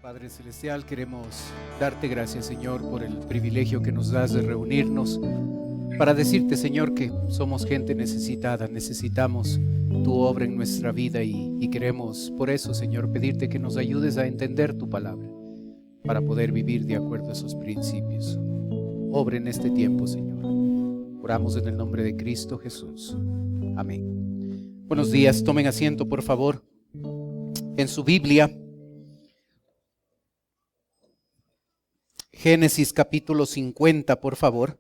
Padre Celestial, queremos darte gracias, Señor, por el privilegio que nos das de reunirnos para decirte, Señor, que somos gente necesitada, necesitamos tu obra en nuestra vida y queremos, por eso, Señor, pedirte que nos ayudes a entender tu palabra para poder vivir de acuerdo a esos principios. Obra en este tiempo, Señor. Oramos en el nombre de Cristo Jesús. Amén. Buenos días, tomen asiento, por favor. En su Biblia, Génesis capítulo 50, por favor.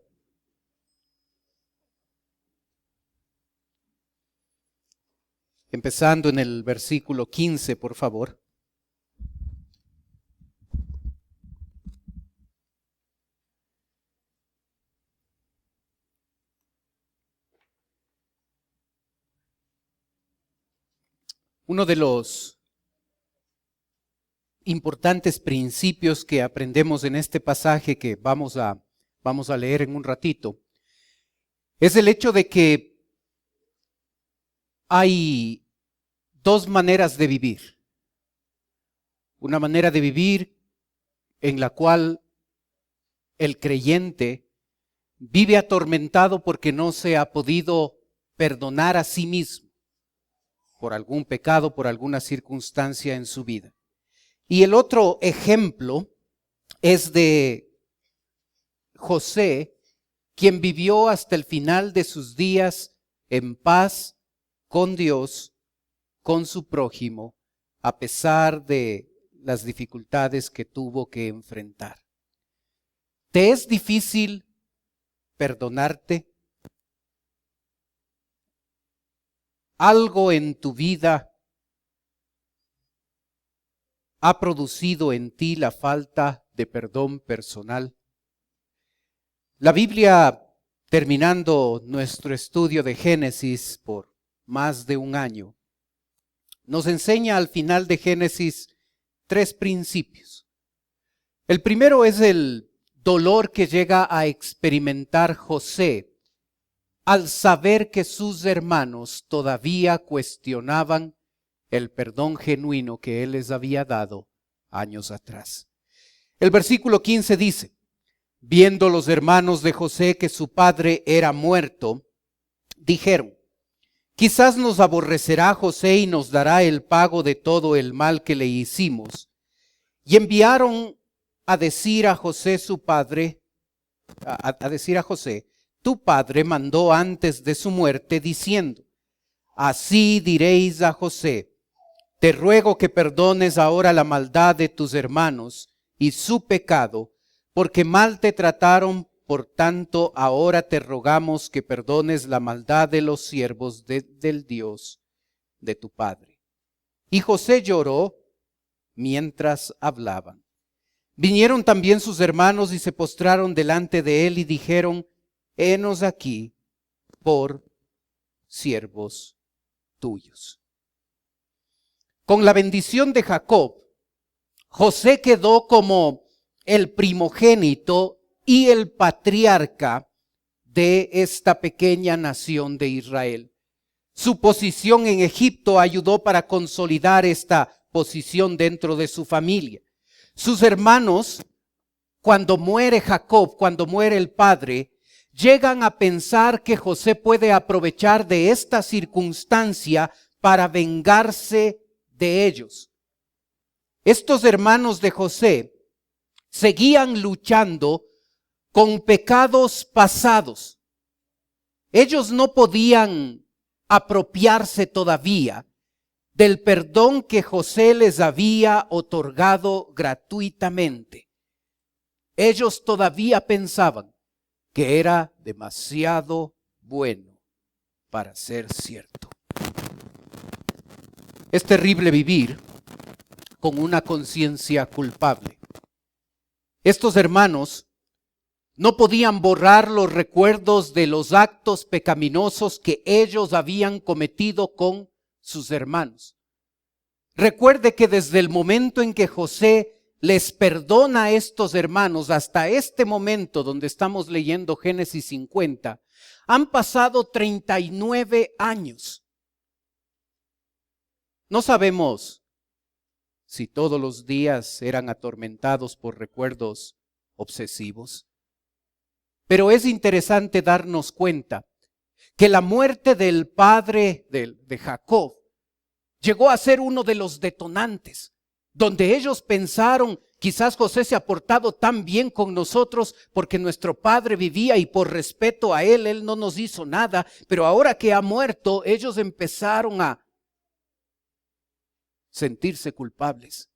Empezando en el versículo 15, por favor. Uno de los importantes principios que aprendemos en este pasaje que vamos a leer en un ratito es el hecho de que hay dos maneras de vivir. Una manera de vivir en la cual el creyente vive atormentado porque no se ha podido perdonar a sí mismo por algún pecado, por alguna circunstancia en su vida. Y el otro ejemplo es de José, quien vivió hasta el final de sus días en paz con Dios, con su prójimo, a pesar de las dificultades que tuvo que enfrentar. ¿Te es difícil perdonarte? ¿Algo en tu vida ha producido en ti la falta de perdón personal? La Biblia, terminando nuestro estudio de Génesis por más de un año, nos enseña al final de Génesis 3 principios. El primero es el dolor que llega a experimentar José al saber que sus hermanos todavía cuestionaban el perdón genuino que él les había dado años atrás. El versículo 15 dice: viendo los hermanos de José que su padre era muerto, dijeron: quizás nos aborrecerá José y nos dará el pago de todo el mal que le hicimos. Y enviaron a decir a José su padre, a decir a José: tu padre mandó antes de su muerte diciendo: así diréis a José, te ruego que perdones ahora la maldad de tus hermanos y su pecado, porque mal te trataron, por tanto ahora te rogamos que perdones la maldad de los siervos del Dios de tu padre. Y José lloró mientras hablaban. Vinieron también sus hermanos y se postraron delante de él y dijeron: henos aquí por siervos tuyos. Con la bendición de Jacob, José quedó como el primogénito y el patriarca de esta pequeña nación de Israel. Su posición en Egipto ayudó para consolidar esta posición dentro de su familia. Sus hermanos, cuando muere Jacob, cuando muere el padre, llegan a pensar que José puede aprovechar de esta circunstancia para vengarse de ellos. Estos hermanos de José seguían luchando con pecados pasados. Ellos no podían apropiarse todavía del perdón que José les había otorgado gratuitamente. Ellos todavía pensaban que era demasiado bueno para ser cierto. Es terrible vivir con una conciencia culpable. Estos hermanos no podían borrar los recuerdos de los actos pecaminosos que ellos habían cometido con sus hermanos. Recuerde que desde el momento en que José les perdona a estos hermanos hasta este momento donde estamos leyendo Génesis 50, han pasado 39 años. No sabemos si todos los días eran atormentados por recuerdos obsesivos. Pero es interesante darnos cuenta que la muerte del padre de Jacob llegó a ser uno de los detonantes, donde ellos pensaron, quizás José se ha portado tan bien con nosotros porque nuestro padre vivía y por respeto a él no nos hizo nada, pero ahora que ha muerto, ellos empezaron a sentirse culpables.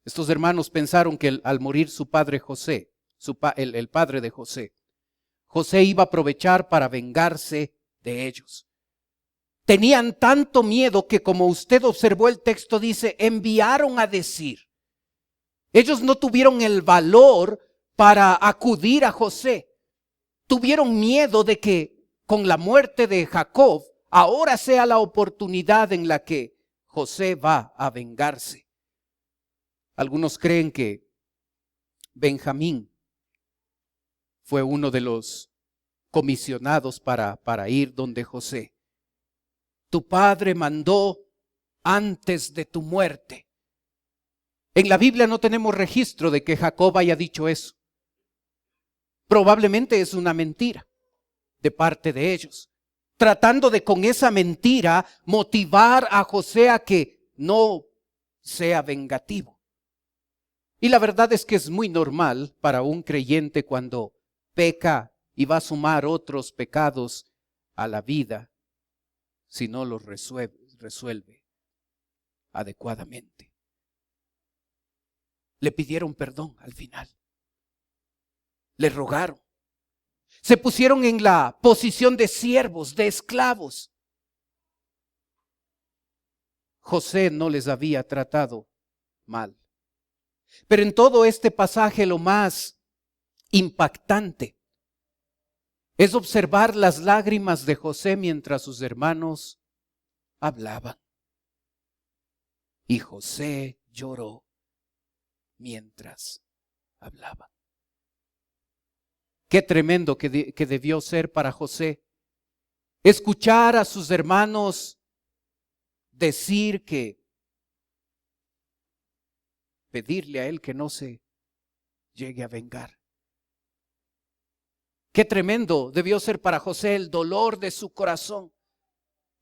Estos hermanos pensaron que al morir su padre José, el padre de José, José iba a aprovechar para vengarse de ellos. Tenían tanto miedo que, como usted observó, el texto dice, enviaron a decir. Ellos no tuvieron el valor para acudir a José. Tuvieron miedo de que con la muerte de Jacob, ahora sea la oportunidad en la que José va a vengarse. Algunos creen que Benjamín fue uno de los comisionados para ir donde José. Tu padre mandó antes de tu muerte. En la Biblia no tenemos registro de que Jacob haya dicho eso. Probablemente es una mentira de parte de ellos, tratando de con esa mentira motivar a José a que no sea vengativo. Y la verdad es que es muy normal para un creyente cuando peca y va a sumar otros pecados a la vida si no los resuelve adecuadamente. Le pidieron perdón al final. Le rogaron. Se pusieron en la posición de siervos, de esclavos. José no les había tratado mal. Pero en todo este pasaje lo más impactante es observar las lágrimas de José mientras sus hermanos hablaban. Y José lloró mientras hablaba. Qué tremendo que debió ser para José escuchar a sus hermanos decir que pedirle a él que no se llegue a vengar. Qué tremendo debió ser para José el dolor de su corazón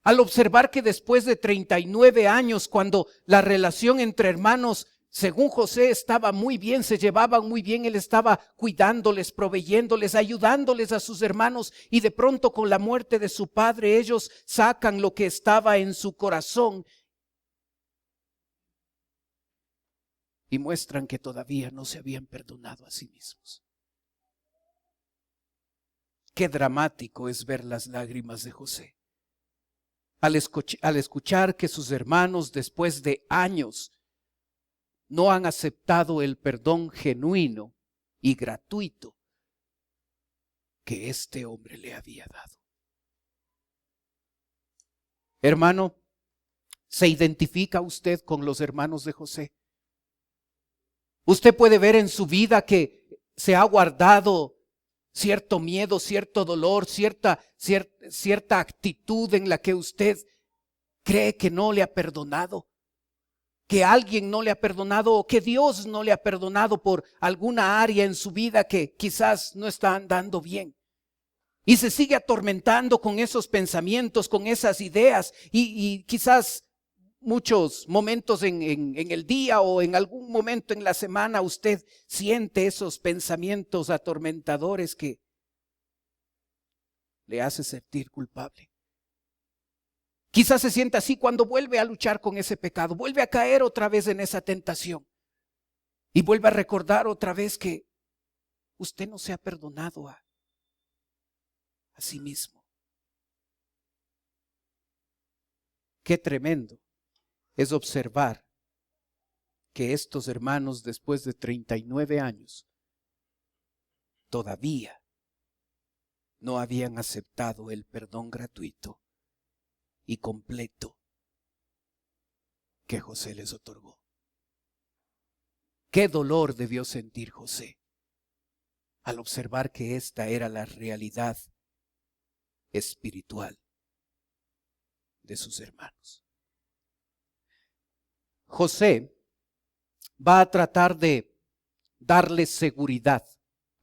al observar que después de 39 años, cuando la relación entre hermanos, según José, estaba muy bien, se llevaban muy bien, él estaba cuidándoles, proveyéndoles, ayudándoles a sus hermanos, y de pronto con la muerte de su padre ellos sacan lo que estaba en su corazón y muestran que todavía no se habían perdonado a sí mismos. Qué dramático es ver las lágrimas de José al escuchar que sus hermanos, después de años, no han aceptado el perdón genuino y gratuito que este hombre le había dado. Hermano, ¿se identifica usted con los hermanos de José? Usted puede ver en su vida que se ha guardado cierto miedo, cierto dolor, cierta actitud en la que usted cree que no le ha perdonado, que alguien no le ha perdonado o que Dios no le ha perdonado por alguna área en su vida que quizás no está andando bien. Y se sigue atormentando con esos pensamientos, con esas ideas y quizás muchos momentos en el día o en algún momento en la semana usted siente esos pensamientos atormentadores que le hace sentir culpable. Quizás se sienta así cuando vuelve a luchar con ese pecado, vuelve a caer otra vez en esa tentación y vuelve a recordar otra vez que usted no se ha perdonado a sí mismo. Qué tremendo es observar que estos hermanos, después de 39 años, todavía no habían aceptado el perdón gratuito y completo que José les otorgó. Qué dolor debió sentir José al observar que esta era la realidad espiritual de sus hermanos. José va a tratar de darle seguridad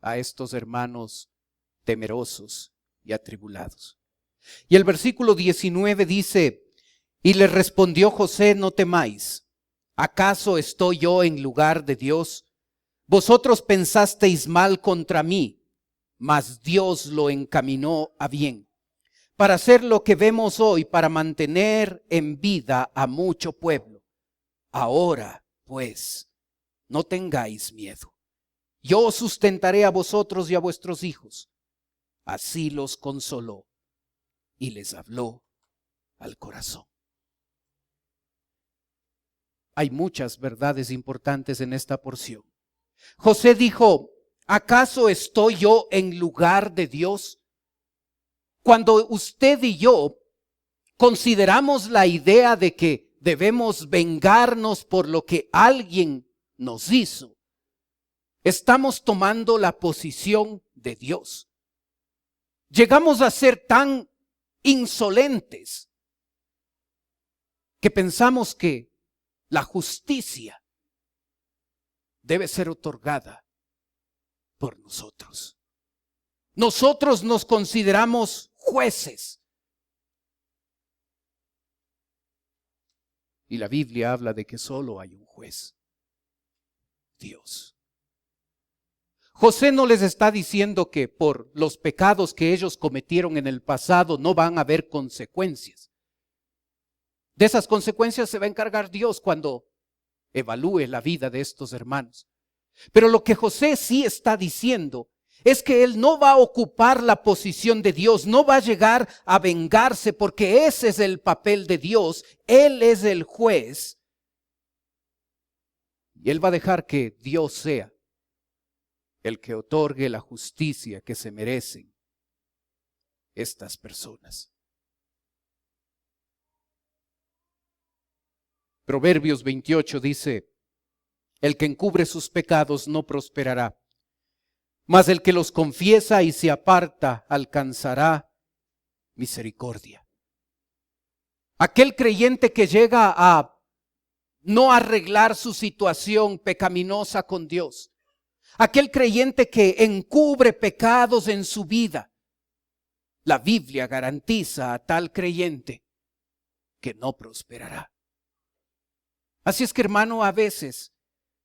a estos hermanos temerosos y atribulados. Y el versículo 19 dice: y le respondió José: no temáis, ¿acaso estoy yo en lugar de Dios? Vosotros pensasteis mal contra mí, mas Dios lo encaminó a bien, para hacer lo que vemos hoy, para mantener en vida a mucho pueblo. Ahora, pues, no tengáis miedo. Yo os sustentaré a vosotros y a vuestros hijos. Así los consoló y les habló al corazón. Hay muchas verdades importantes en esta porción. José dijo: ¿acaso estoy yo en lugar de Dios? Cuando usted y yo consideramos la idea de que debemos vengarnos por lo que alguien nos hizo, estamos tomando la posición de Dios. Llegamos a ser tan insolentes que pensamos que la justicia debe ser otorgada por nosotros. Nosotros nos consideramos jueces. Y la Biblia habla de que solo hay un juez: Dios. José no les está diciendo que por los pecados que ellos cometieron en el pasado no van a haber consecuencias. De esas consecuencias se va a encargar Dios cuando evalúe la vida de estos hermanos. Pero lo que José sí está diciendo es que él no va a ocupar la posición de Dios, no va a llegar a vengarse, porque ese es el papel de Dios. Él es el juez. Y él va a dejar que Dios sea el que otorgue la justicia que se merecen estas personas. Proverbios 28 dice: el que encubre sus pecados no prosperará, mas el que los confiesa y se aparta alcanzará misericordia. Aquel creyente que llega a no arreglar su situación pecaminosa con Dios, aquel creyente que encubre pecados en su vida, la Biblia garantiza a tal creyente que no prosperará. Así es que, hermano, a veces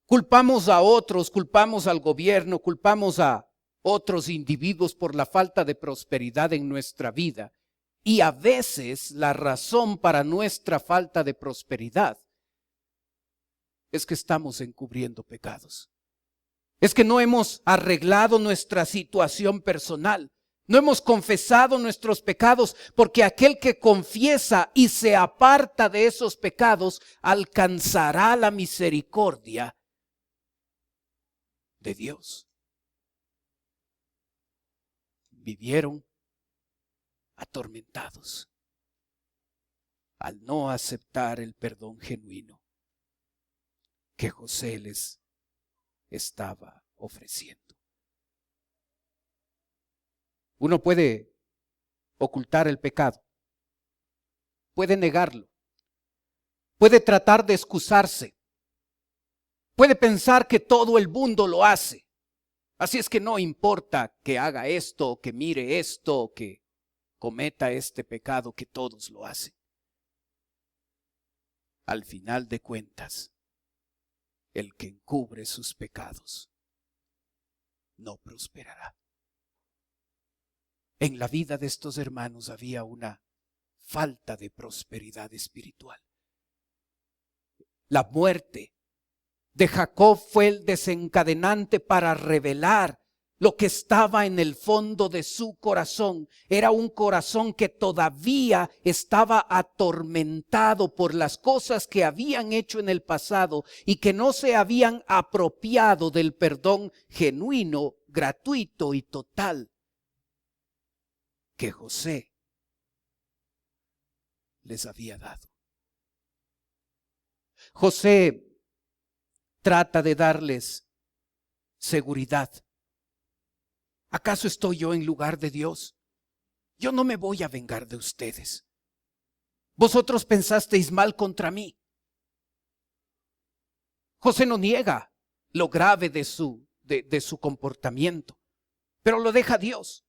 culpamos a otros, culpamos al gobierno, culpamos a otros individuos por la falta de prosperidad en nuestra vida. Y a veces la razón para nuestra falta de prosperidad es que estamos encubriendo pecados. Es que no hemos arreglado nuestra situación personal. No hemos confesado nuestros pecados, porque aquel que confiesa y se aparta de esos pecados alcanzará la misericordia de Dios. Vivieron atormentados al no aceptar el perdón genuino que José les estaba ofreciendo. Uno puede ocultar el pecado, puede negarlo, puede tratar de excusarse, puede pensar que todo el mundo lo hace. Así es que no importa que haga esto, que mire esto, que cometa este pecado, que todos lo hacen. Al final de cuentas, el que encubre sus pecados no prosperará. En la vida de estos hermanos había una falta de prosperidad espiritual. La muerte de Jacob fue el desencadenante para revelar lo que estaba en el fondo de su corazón. Era un corazón que todavía estaba atormentado por las cosas que habían hecho en el pasado y que no se habían apropiado del perdón genuino, gratuito y total que José les había dado. José trata de darles seguridad. ¿Acaso estoy yo en lugar de Dios? Yo no me voy a vengar de ustedes. Vosotros pensasteis mal contra mí, José no niega lo grave de su comportamiento, pero lo deja a Dios.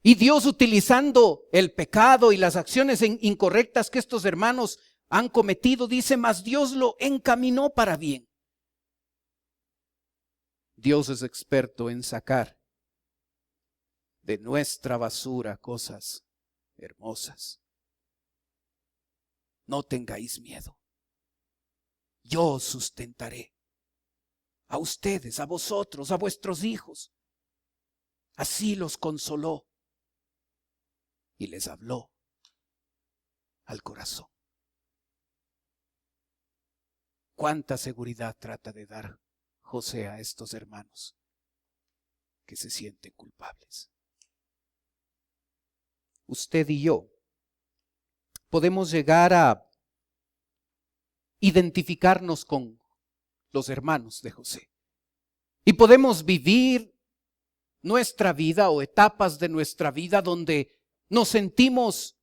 Y Dios, utilizando el pecado y las acciones incorrectas que estos hermanos han cometido, dice, mas Dios lo encaminó para bien. Dios es experto en sacar de nuestra basura cosas hermosas. No tengáis miedo. Yo os sustentaré. A ustedes, a vosotros, a vuestros hijos. Así los consoló y les habló al corazón. ¿Cuánta seguridad trata de dar José a estos hermanos que se sienten culpables? Usted y yo podemos llegar a identificarnos con los hermanos de José y podemos vivir nuestra vida o etapas de nuestra vida donde nos sentimos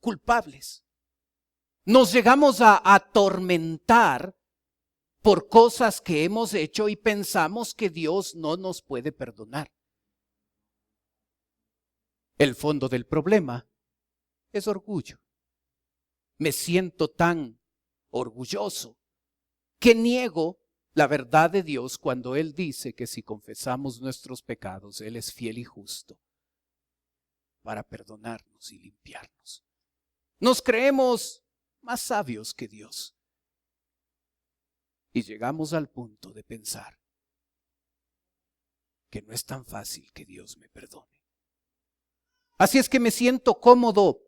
culpables. Nos llegamos a atormentar por cosas que hemos hecho y pensamos que Dios no nos puede perdonar. El fondo del problema es orgullo. Me siento tan orgulloso que niego la verdad de Dios cuando Él dice que si confesamos nuestros pecados, Él es fiel y justo para perdonarnos y limpiarnos. Nos creemos más sabios que Dios. Y llegamos al punto de pensar que no es tan fácil que Dios me perdone. Así es que me siento cómodo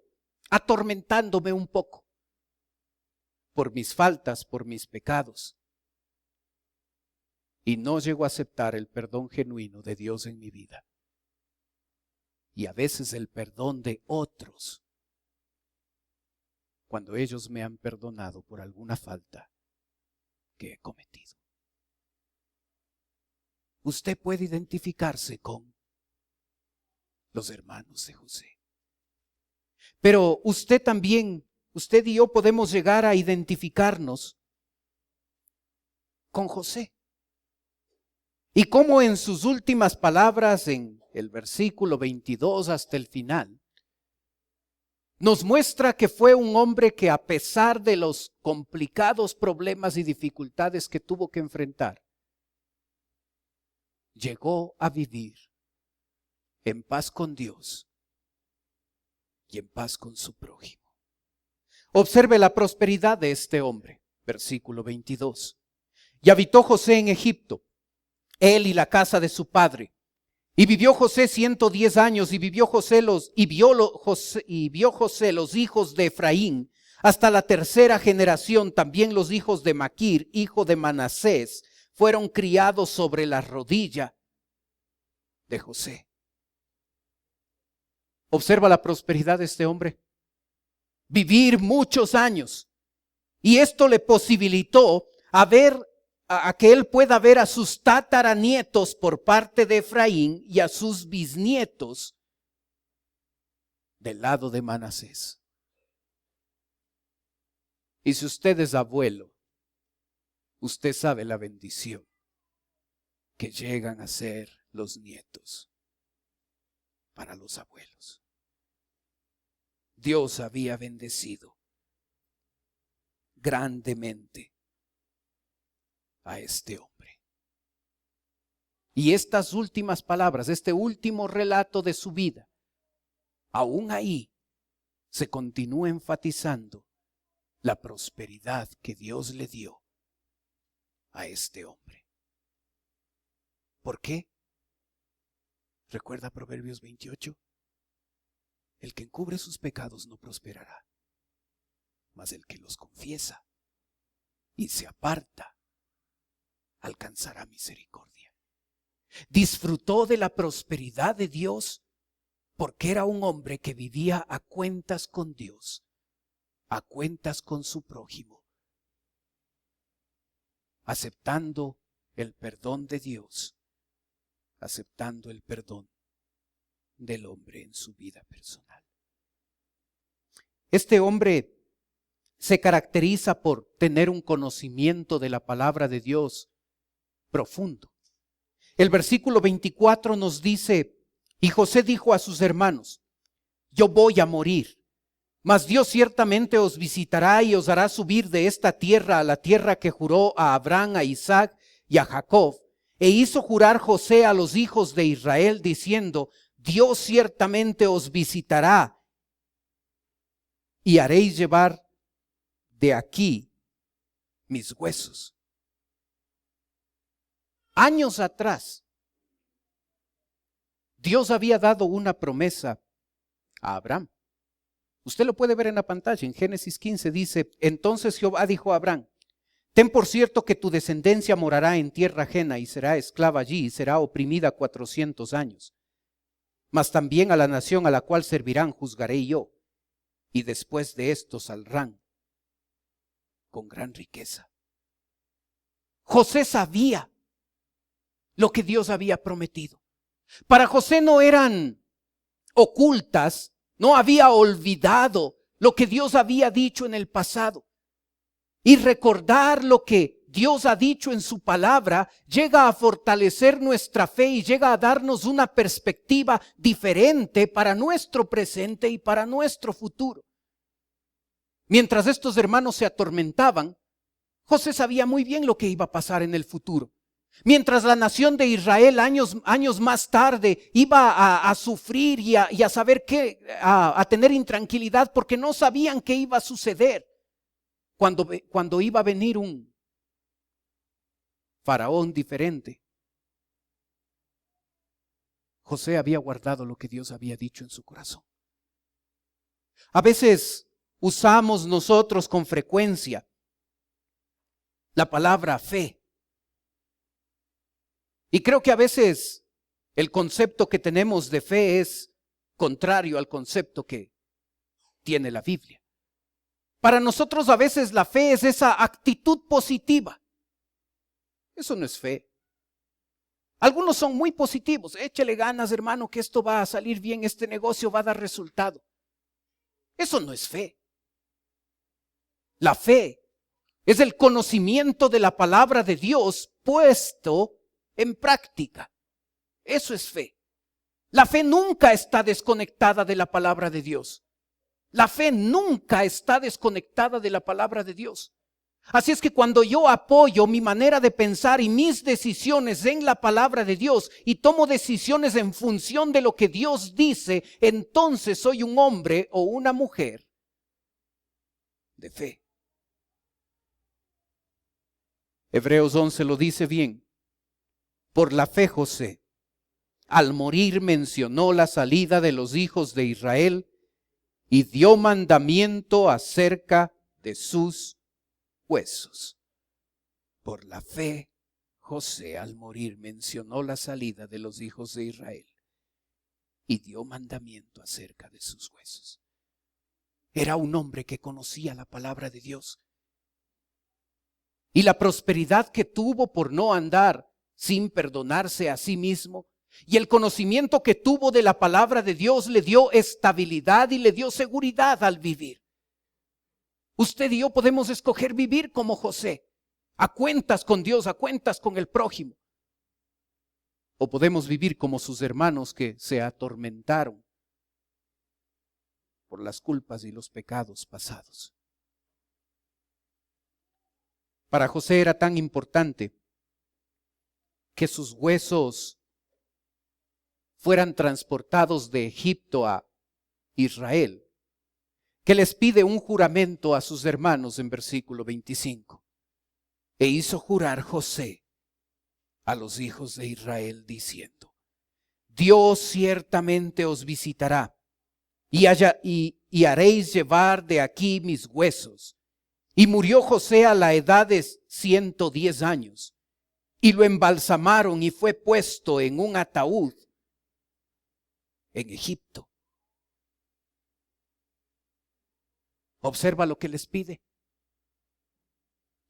atormentándome un poco por mis faltas, por mis pecados. Y no llego a aceptar el perdón genuino de Dios en mi vida. Y a veces el perdón de otros, cuando ellos me han perdonado por alguna falta que he cometido. Usted puede identificarse con los hermanos de José. Pero usted también, usted y yo podemos llegar a identificarnos con José. Y como en sus últimas palabras, en el versículo 22 hasta el final, nos muestra que fue un hombre que, a pesar de los complicados problemas y dificultades que tuvo que enfrentar, llegó a vivir en paz con Dios y en paz con su prójimo. Observe la prosperidad de este hombre, versículo 22. Y habitó José en Egipto, él y la casa de su padre. Y vivió José 110 años, y vio José los hijos de Efraín hasta la tercera generación. También los hijos de Maquir, hijo de Manasés, fueron criados sobre la rodilla de José. Observa la prosperidad de este hombre. Vivir muchos años. Y esto le posibilitó a que él pueda ver a sus tataranietos por parte de Efraín y a sus bisnietos del lado de Manasés. Y si usted es abuelo, usted sabe la bendición que llegan a ser los nietos para los abuelos. Dios había bendecido grandemente a este hombre. Y estas últimas palabras, este último relato de su vida, aún ahí se continúa enfatizando la prosperidad que Dios le dio a este hombre. ¿Por qué? ¿Recuerda Proverbios 28? El que encubre sus pecados no prosperará, mas el que los confiesa y se aparta alcanzará misericordia. Disfrutó de la prosperidad de Dios porque era un hombre que vivía a cuentas con Dios, a cuentas con su prójimo, aceptando el perdón de Dios, aceptando el perdón del hombre en su vida personal. Este hombre se caracteriza por tener un conocimiento de la palabra de Dios profundo. El versículo 24 nos dice, y José dijo a sus hermanos, yo voy a morir, mas Dios ciertamente os visitará y os hará subir de esta tierra a la tierra que juró a Abraham, a Isaac y a Jacob. E hizo jurar José a los hijos de Israel diciendo, Dios ciertamente os visitará y haréis llevar de aquí mis huesos. Años atrás, Dios había dado una promesa a Abraham. Usted lo puede ver en la pantalla, en Génesis 15 dice, entonces Jehová dijo a Abraham, ten por cierto que tu descendencia morará en tierra ajena y será esclava allí y será oprimida 400 años. Mas también a la nación a la cual servirán juzgaré yo, y después de esto saldrán con gran riqueza. José sabía lo que Dios había prometido. Para José no eran ocultas, no había olvidado lo que Dios había dicho en el pasado. Y recordar lo que Dios ha dicho en su palabra llega a fortalecer nuestra fe y llega a darnos una perspectiva diferente para nuestro presente y para nuestro futuro. Mientras estos hermanos se atormentaban, José sabía muy bien lo que iba a pasar en el futuro. Mientras la nación de Israel años más tarde iba a sufrir y a saber a tener intranquilidad porque no sabían qué iba a suceder cuando iba a venir un faraón diferente. José había guardado lo que Dios había dicho en su corazón. A veces usamos nosotros con frecuencia la palabra fe. Y creo que a veces el concepto que tenemos de fe es contrario al concepto que tiene la Biblia. Para nosotros a veces la fe es esa actitud positiva. Eso no es fe. Algunos son muy positivos. Échele ganas, hermano, que esto va a salir bien, este negocio va a dar resultado. Eso no es fe. La fe es el conocimiento de la palabra de Dios puesto en práctica. Eso es fe. La fe nunca está desconectada de la palabra de Dios. La fe nunca está desconectada de la palabra de Dios. Así es que cuando yo apoyo mi manera de pensar y mis decisiones en la palabra de Dios y tomo decisiones en función de lo que Dios dice, entonces soy un hombre o una mujer de fe. Hebreos 11 lo dice bien. Por la fe José, al morir mencionó la salida de los hijos de Israel y dio mandamiento acerca de sus huesos. Por la fe José al morir mencionó la salida de los hijos de Israel y dio mandamiento acerca de sus huesos. Era un hombre que conocía la palabra de Dios. Y la prosperidad que tuvo por no andar sin perdonarse a sí mismo, y el conocimiento que tuvo de la palabra de Dios le dio estabilidad y le dio seguridad al vivir. Usted y yo podemos escoger vivir como José, a cuentas con Dios, a cuentas con el prójimo. O podemos vivir como sus hermanos que se atormentaron por las culpas y los pecados pasados. Para José era tan importante que sus huesos fueran transportados de Egipto a Israel, que les pide un juramento a sus hermanos en versículo 25. E hizo jurar José a los hijos de Israel diciendo, Dios ciertamente os visitará y haréis llevar de aquí mis huesos. Y murió José a la edad de 110 años. Y lo embalsamaron y fue puesto en un ataúd en Egipto. Observa lo que les pide.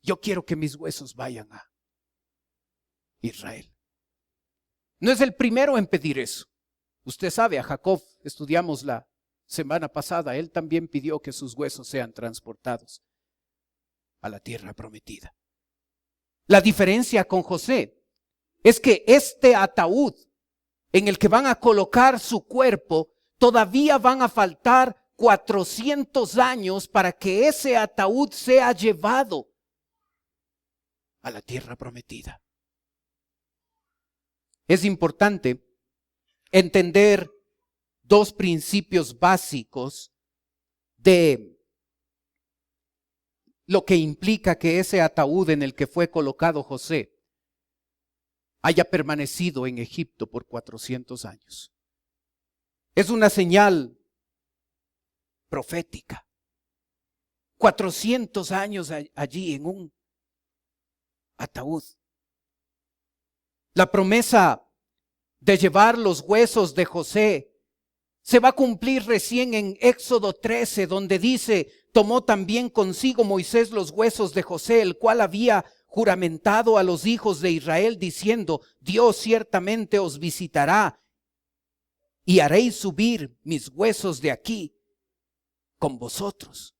Yo quiero que mis huesos vayan a Israel. No es el primero en pedir eso. Usted sabe, a Jacob estudiamos la semana pasada, él también pidió que sus huesos sean transportados a la tierra prometida. La diferencia con José es que este ataúd en el que van a colocar su cuerpo, todavía van a faltar 400 años para que ese ataúd sea llevado a la tierra prometida. Es importante entender dos principios básicos de lo que implica que ese ataúd en el que fue colocado José haya permanecido en Egipto por 400 años. Es una señal profética. 400 años allí en un ataúd. La promesa de llevar los huesos de José se va a cumplir recién en Éxodo 13, donde dice: tomó también consigo Moisés los huesos de José, el cual había juramentado a los hijos de Israel, diciendo: Dios ciertamente os visitará y haréis subir mis huesos de aquí con vosotros.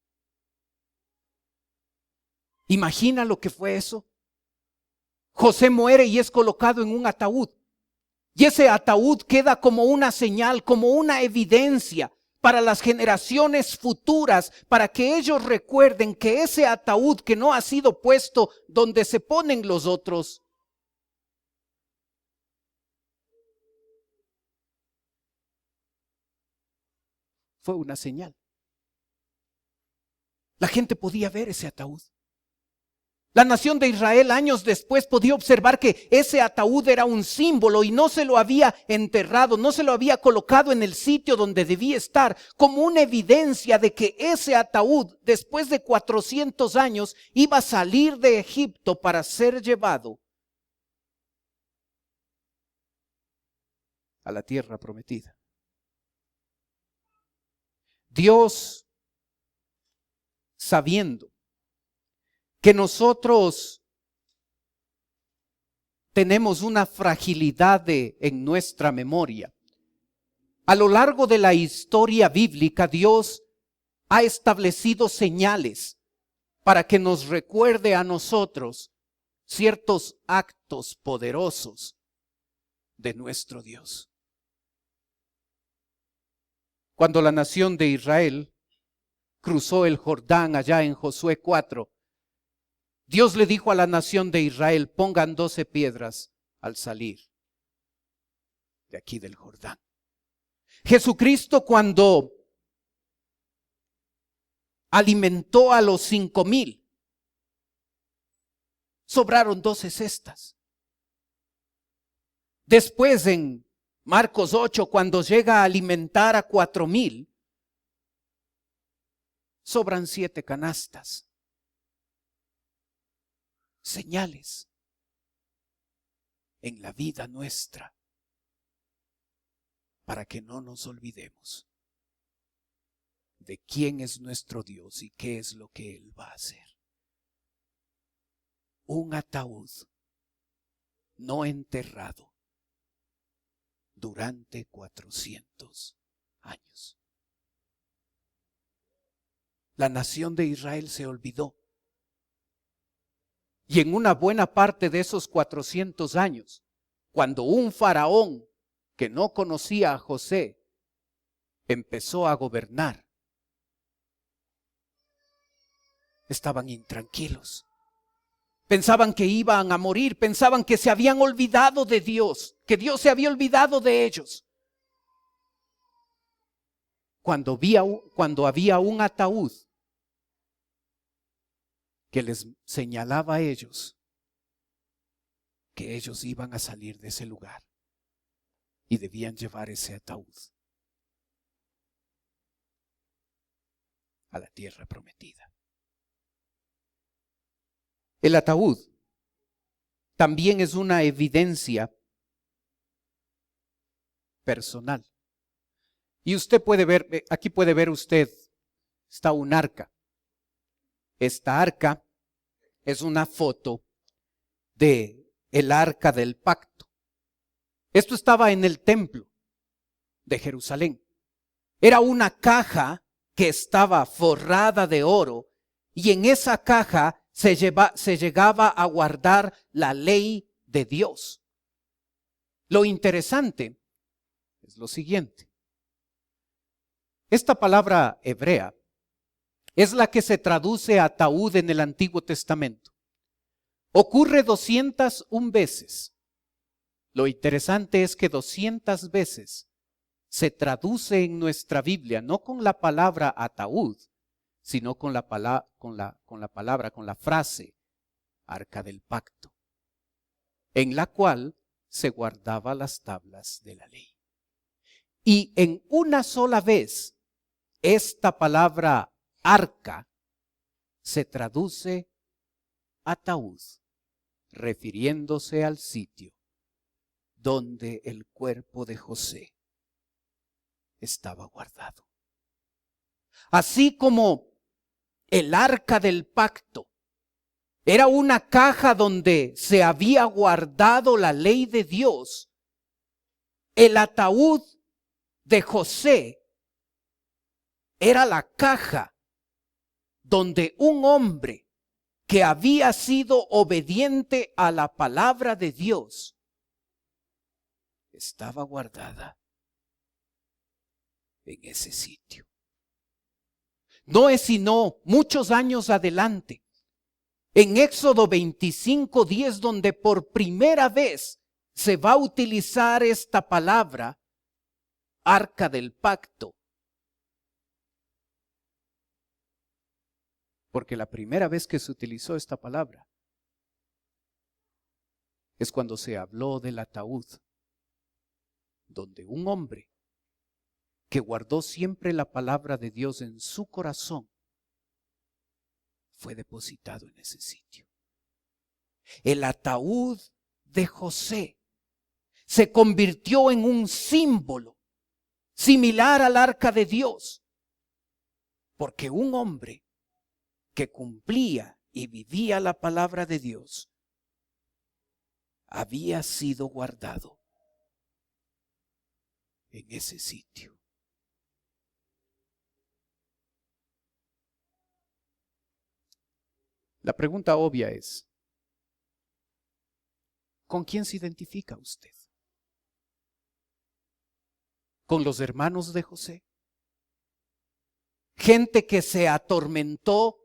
Imagina lo que fue eso. José muere y es colocado en un ataúd. Y ese ataúd queda como una señal, como una evidencia para las generaciones futuras, para que ellos recuerden que ese ataúd que no ha sido puesto donde se ponen los otros, fue una señal. La gente podía ver ese ataúd. La nación de Israel años después podía observar que ese ataúd era un símbolo y no se lo había enterrado, no se lo había colocado en el sitio donde debía estar, como una evidencia de que ese ataúd, después de 400 años, iba a salir de Egipto para ser llevado a la tierra prometida. Dios, sabiendo que nosotros tenemos una fragilidad en nuestra memoria, a lo largo de la historia bíblica, Dios ha establecido señales para que nos recuerde a nosotros ciertos actos poderosos de nuestro Dios. Cuando la nación de Israel cruzó el Jordán allá en Josué 4, Dios le dijo a la nación de Israel: pongan 12 piedras al salir de aquí del Jordán. Jesucristo, cuando alimentó a los 5,000, sobraron 12 cestas. Después en Marcos 8, cuando llega a alimentar a 4,000, sobran 7 canastas. Señales en la vida nuestra para que no nos olvidemos de quién es nuestro Dios y qué es lo que Él va a hacer. Un ataúd no enterrado durante 400 años. La nación de Israel se olvidó. Y en una buena parte de esos 400 años, cuando un faraón que no conocía a José empezó a gobernar, estaban intranquilos. Pensaban que iban a morir, pensaban que se habían olvidado de Dios, que Dios se había olvidado de ellos. Cuando había un ataúd que les señalaba a ellos que ellos iban a salir de ese lugar y debían llevar ese ataúd a la tierra prometida. El ataúd también es una evidencia personal. Y usted puede ver, aquí puede ver usted, está un arca. Esta arca es una foto de el arca del pacto. Esto estaba en el templo de Jerusalén. Era una caja que estaba forrada de oro y en esa caja se llegaba a guardar la ley de Dios. Lo interesante es lo siguiente. Esta palabra hebrea es la que se traduce a ataúd en el Antiguo Testamento. Ocurre 201 veces. Lo interesante es que 200 veces se traduce en nuestra Biblia, no con la palabra ataúd, sino con la frase arca del pacto, en la cual se guardaba las tablas de la ley. Y en una sola vez, esta palabra arca se traduce ataúd, refiriéndose al sitio donde el cuerpo de José estaba guardado. Así como el arca del pacto era una caja donde se había guardado la ley de Dios, el ataúd de José era la caja donde un hombre que había sido obediente a la palabra de Dios estaba guardada en ese sitio. No es sino muchos años adelante, en Éxodo 25:10, donde por primera vez se va a utilizar esta palabra, arca del pacto. Porque la primera vez que se utilizó esta palabra es cuando se habló del ataúd, donde un hombre que guardó siempre la palabra de Dios en su corazón fue depositado en ese sitio. El ataúd de José se convirtió en un símbolo similar al arca de Dios, porque un hombre que cumplía y vivía la palabra de Dios había sido guardado en ese sitio. La pregunta obvia es, ¿con quién se identifica usted? ¿Con los hermanos de José? Gente que se atormentó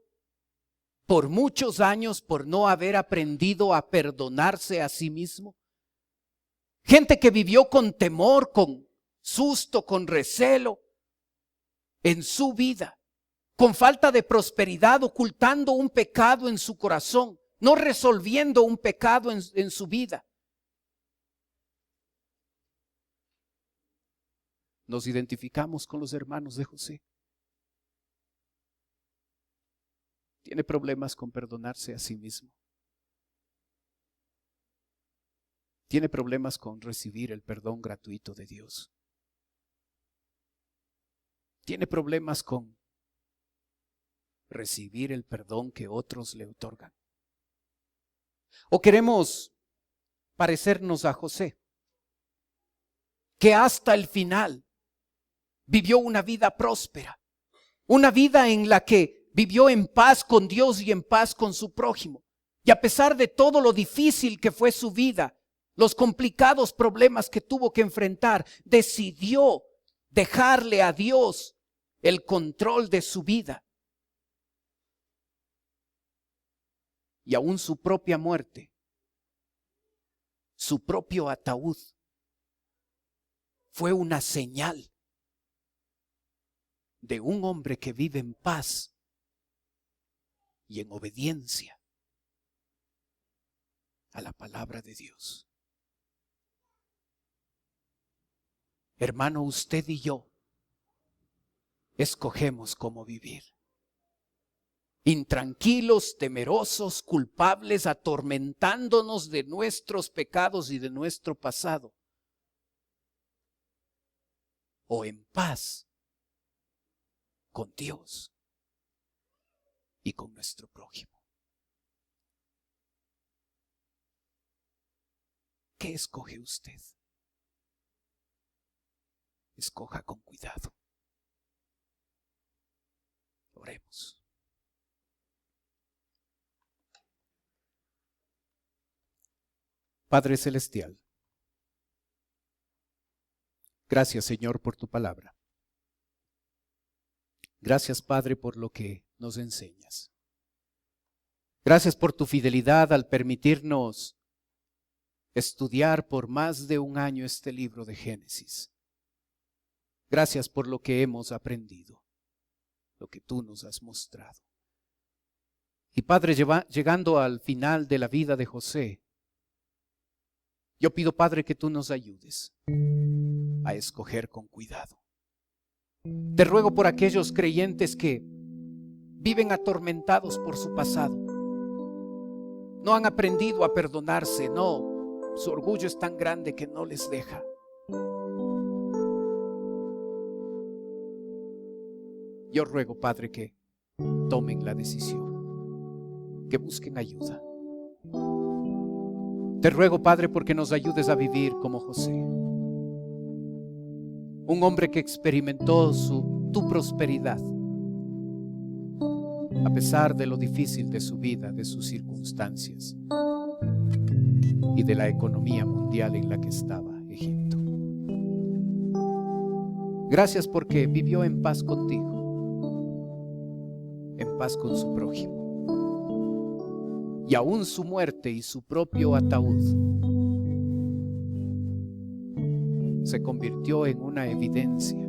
por muchos años por no haber aprendido a perdonarse a sí mismo. Gente que vivió con temor, con susto, con recelo en su vida, con falta de prosperidad, ocultando un pecado en su corazón, no resolviendo un pecado en su vida. Nos identificamos con los hermanos de José. Tiene problemas con perdonarse a sí mismo. Tiene problemas con recibir el perdón gratuito de Dios. Tiene problemas con recibir el perdón que otros le otorgan. O queremos parecernos a José, que hasta el final vivió una vida próspera, una vida en la que vivió en paz con Dios y en paz con su prójimo. Y a pesar de todo lo difícil que fue su vida, los complicados problemas que tuvo que enfrentar, decidió dejarle a Dios el control de su vida. Y aún su propia muerte, su propio ataúd, fue una señal de un hombre que vive en paz y en obediencia a la palabra de Dios. Hermano, usted y yo escogemos cómo vivir. Intranquilos, temerosos, culpables, atormentándonos de nuestros pecados y de nuestro pasado. O en paz con Dios y con nuestro prójimo. ¿Qué escoge usted? Escoja con cuidado. Oremos. Padre Celestial, gracias, Señor, por tu palabra. Gracias, Padre, por lo que nos enseñas. Gracias por tu fidelidad al permitirnos estudiar por más de un año este libro de Génesis. Gracias por lo que hemos aprendido, lo que tú nos has mostrado. Y Padre, llegando al final de la vida de José, yo pido, Padre, que tú nos ayudes a escoger con cuidado. Te ruego por aquellos creyentes que viven atormentados por su pasado. No han aprendido a perdonarse, no. Su orgullo es tan grande que no les deja. Yo ruego, Padre, que tomen la decisión, que busquen ayuda. Te ruego, Padre, porque nos ayudes a vivir como José, un hombre que experimentó tu prosperidad, a pesar de lo difícil de su vida, de sus circunstancias y de la economía mundial en la que estaba Egipto. Gracias porque vivió en paz contigo, en paz con su prójimo. Y aún su muerte y su propio ataúd se convirtió en una evidencia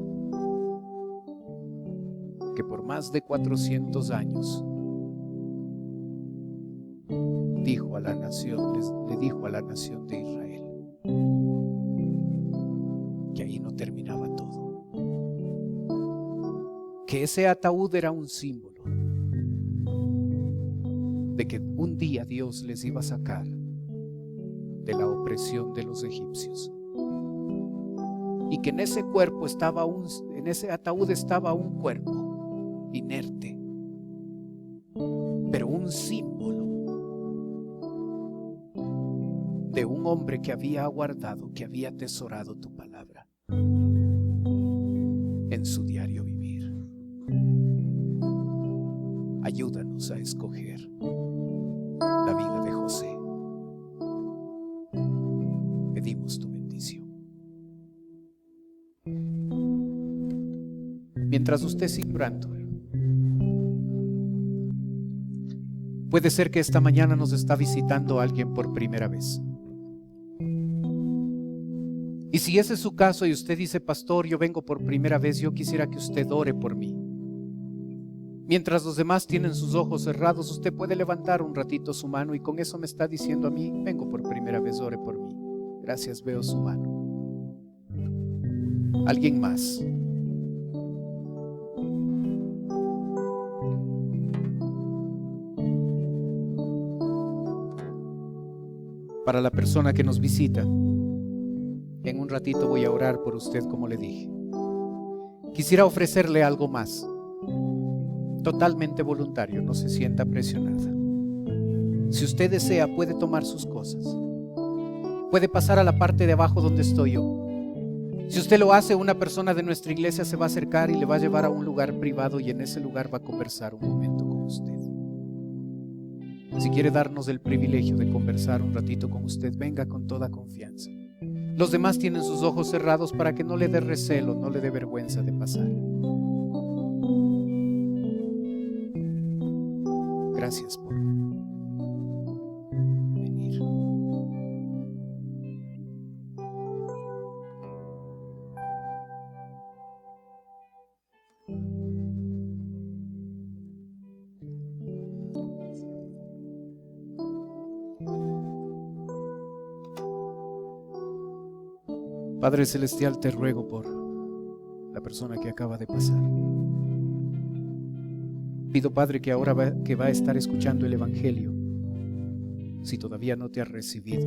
que por más de 400 años le dijo a la nación de Israel que ahí no terminaba todo, que ese ataúd era un símbolo de que un día Dios les iba a sacar de la opresión de los egipcios, y que en ese cuerpo en ese ataúd estaba un cuerpo inerte, pero un símbolo de un hombre que había aguardado, que había atesorado tu palabra en su diario vivir. Ayúdanos a escoger la vida de José. Pedimos tu bendición. Mientras usted sigue orando, puede ser que esta mañana nos está visitando alguien por primera vez. Y si ese es su caso y usted dice: pastor, yo vengo por primera vez, yo quisiera que usted ore por mí. Mientras los demás tienen sus ojos cerrados, usted puede levantar un ratito su mano y con eso me está diciendo a mí: vengo por primera vez, ore por mí. Gracias, veo su mano. ¿Alguien más? Para la persona que nos visita, en un ratito voy a orar por usted, como le dije. Quisiera ofrecerle algo más, totalmente voluntario, no se sienta presionada. Si usted desea, puede tomar sus cosas, puede pasar a la parte de abajo donde estoy yo. Si usted lo hace, una persona de nuestra iglesia se va a acercar y le va a llevar a un lugar privado, y en ese lugar va a conversar un momento con usted. Si quiere darnos el privilegio de conversar un ratito con usted, venga con toda confianza. Los demás tienen sus ojos cerrados para que no le dé recelo, no le dé vergüenza de pasar. Gracias por venir. Padre Celestial, te ruego por la persona que acaba de pasar. Pido, Padre, que ahora que va a estar escuchando el Evangelio, si todavía no te ha recibido,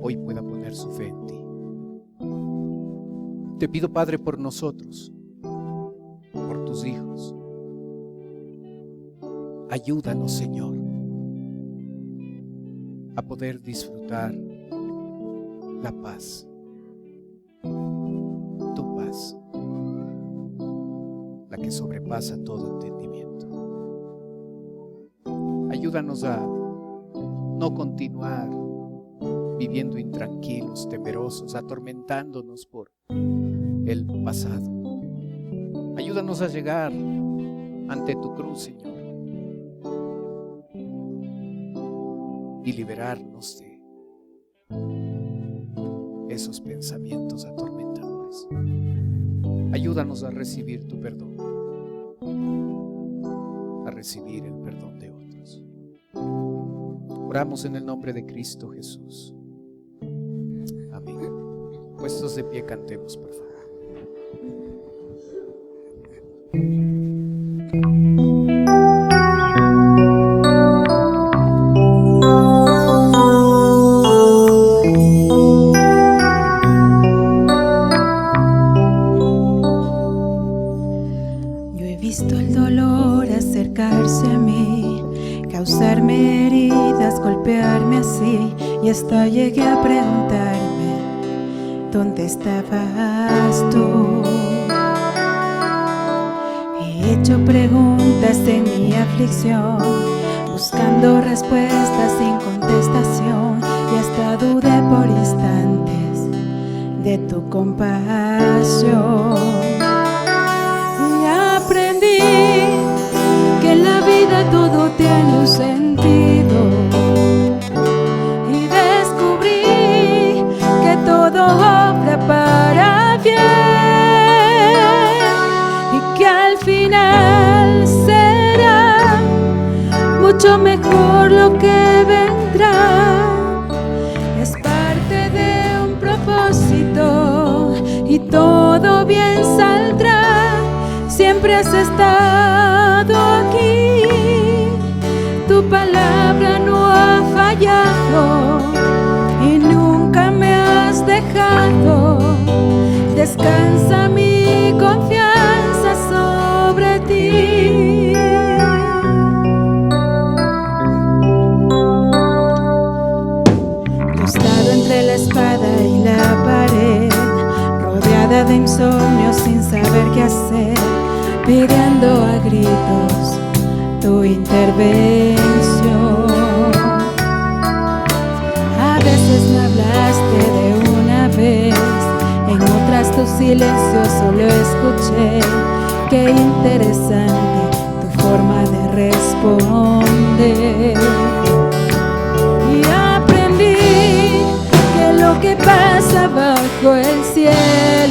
hoy pueda poner su fe en ti. Te pido, Padre, por nosotros, por tus hijos. Ayúdanos, Señor, a poder disfrutar la paz, tu paz, la que sobrepasa todo entendimiento. Ayúdanos a no continuar viviendo intranquilos, temerosos, atormentándonos por el pasado. Ayúdanos a llegar ante tu cruz, Señor, y liberarnos de esos pensamientos atormentadores. Ayúdanos a recibir tu perdón, a recibir el perdón de otros. Oramos en el nombre de Cristo Jesús. Amén. Puestos de pie, cantemos, por favor. Yo he visto el dolor acercarse a mí, causarme heridas, golpearme así, y hasta llegué a preguntarme, ¿dónde estabas tú? He hecho preguntas en mi aflicción, buscando respuestas sin contestación, y hasta dudé por instantes de tu compasión. Y aprendí que en la vida todo tiene un sentido, y descubrí que todo obra para bien, y que al final será mucho mejor lo que vendrá. Es parte de un propósito y todo bien saldrá. Siempre has estado aquí, tu palabra no ha fallado y nunca me has dejado. Descansa mi confianza sobre ti. Yo he estado entre la espada y la pared, rodeada de insomnio sin saber qué hacer, pidiendo a gritos tu intervención. A veces me hablaste de una vez, en otras tu silencio solo escuché. Qué interesante tu forma de responder. Y aprendí que lo que pasa bajo el cielo